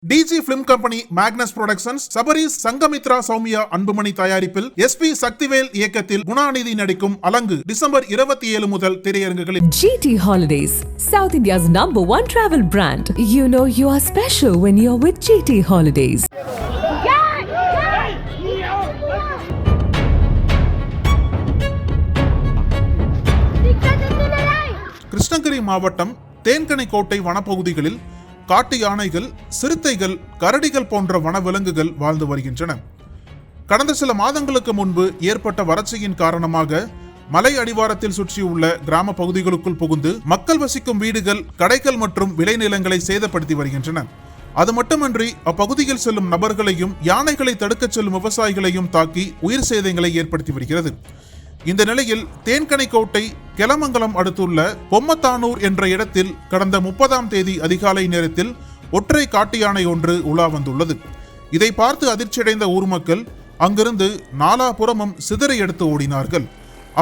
டிஜி film company, Magnus productions, சபரிஸ், சங்கமித்ரா சௌமியா அன்புமணி தயாரிப்பில் SP Sakthivel இயக்கத்தில் குணாநிதி நடிக்கும் அலங்கு டிசம்பர் 27 முதல் திரையரங்குகளில். GT Holidays, South India's #1 travel brand. You know you are special when you're with GT Holidays. Krishnagiri மாவட்டம் தேன்கனிக்கோட்டை வனப்பகுதிகளில் காட்டு யானைகள், சிறுத்தைகள், கரடிகள் போன்ற வனவிலங்குகள் வாழ்ந்து வருகின்றன. கடந்த சில மாதங்களுக்கு முன்பு ஏற்பட்ட வறட்சியின் காரணமாக மலை அடிவாரத்தில் சுற்றியுள்ள கிராம பகுதிகளுக்குள் புகுந்து மக்கள் வசிக்கும் வீடுகள், கடைகள் மற்றும் விளைநிலங்களை சேதப்படுத்தி வருகின்றன. அது மட்டுமன்றி அப்பகுதியில் செல்லும் நபர்களையும் யானைகளை தடுக்கச் செல்லும் விவசாயிகளையும் தாக்கி உயிர் சேதங்களை ஏற்படுத்தி வருகிறது. இந்த நிலையில் தேன்கனிக்கோட்டை கெலமங்கலம் அடுத்துள்ள பொம்மத்தானூர் என்ற இடத்தில் கடந்த 30ஆம் தேதி அதிகாலை நேரத்தில் ஒற்றை காட்டு யானை ஒன்று உலா வந்துள்ளது. இதை பார்த்து அதிர்ச்சியடைந்த ஊர் மக்கள் அங்கிருந்து நாலாபுறமும் சிதறி எடுத்து ஓடினார்கள்.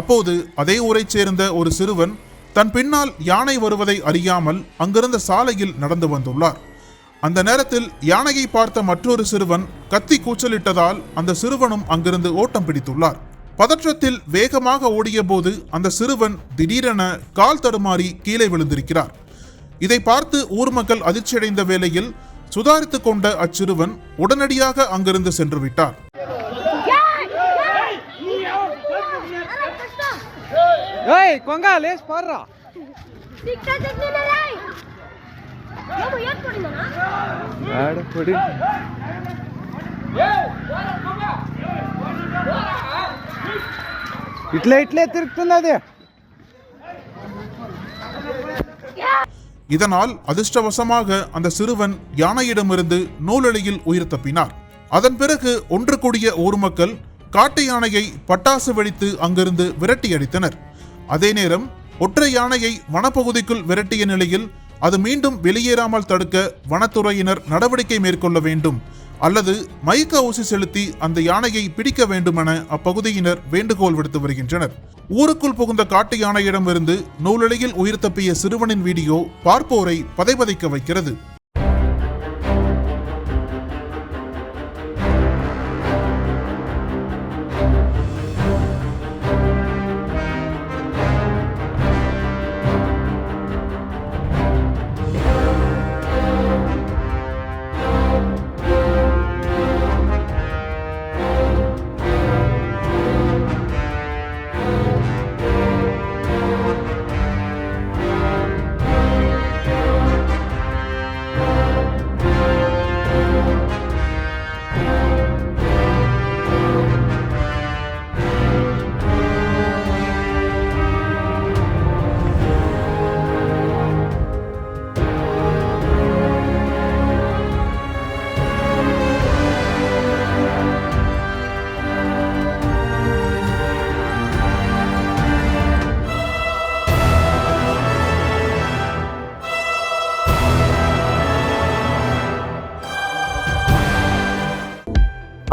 அப்போது அதே ஊரைச் சேர்ந்த ஒரு சிறுவன் தன் பின்னால் யானை வருவதை அறியாமல் அங்கிருந்த சாலையில் நடந்து வந்துள்ளார். அந்த நேரத்தில் யானையை பார்த்த மற்றொரு சிறுவன் கத்தி கூச்சலிட்டதால் அந்த சிறுவனும் அங்கிருந்து ஓட்டம் பிடித்துள்ளார். பதற்றத்தில் வேகமாக ஓடிய போது அந்த சிறுவன் திடீரென கால் தடுமாறி கீழே விழுந்திருக்கிறார். இதை பார்த்து ஊர் மக்கள் அதிர்ச்சியடைந்த வேளையில் சுதாரித்துக் கொண்ட அச்சிறுவன் உடனடியாக அங்கிருந்து சென்று விட்டார். இதனால் அதிர்ஷ்டவசமாக அந்த சிறுவன் யானையிடமிருந்து நூலெளியில் உயிர் தப்பினார். அதன் பிறகு ஒன்று கூடிய ஊர் மக்கள் காட்டு யானையை பட்டாசு வெடித்து அங்கிருந்து விரட்டி அடித்தனர். அதே நேரம் ஒற்றை யானையை வனப்பகுதிக்குள் விரட்டிய நிலையில் அது மீண்டும் வெளியேறாமல் தடுக்க வனத்துறையினர் நடவடிக்கை மேற்கொள்ள வேண்டும் அல்லது மயக்க ஊசி செலுத்தி அந்த யானையை பிடிக்க வேண்டும் என அப்பகுதியினர் வேண்டுகோள் விடுத்து வருகின்றனர். ஊருக்குள் புகுந்த காட்டு யானையிடமிருந்து நூலிழையில் உயிர் தப்பிய சிறுவனின் வீடியோ பார்ப்போரை பதைபதைக்க வைக்கிறது.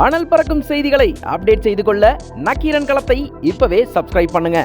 அனல் பறக்கும் செய்திகளை அப்டேட் செய்து கொள்ள நக்கீரன் களத்தை இப்பவே சப்ஸ்கிரைப் பண்ணுங்க.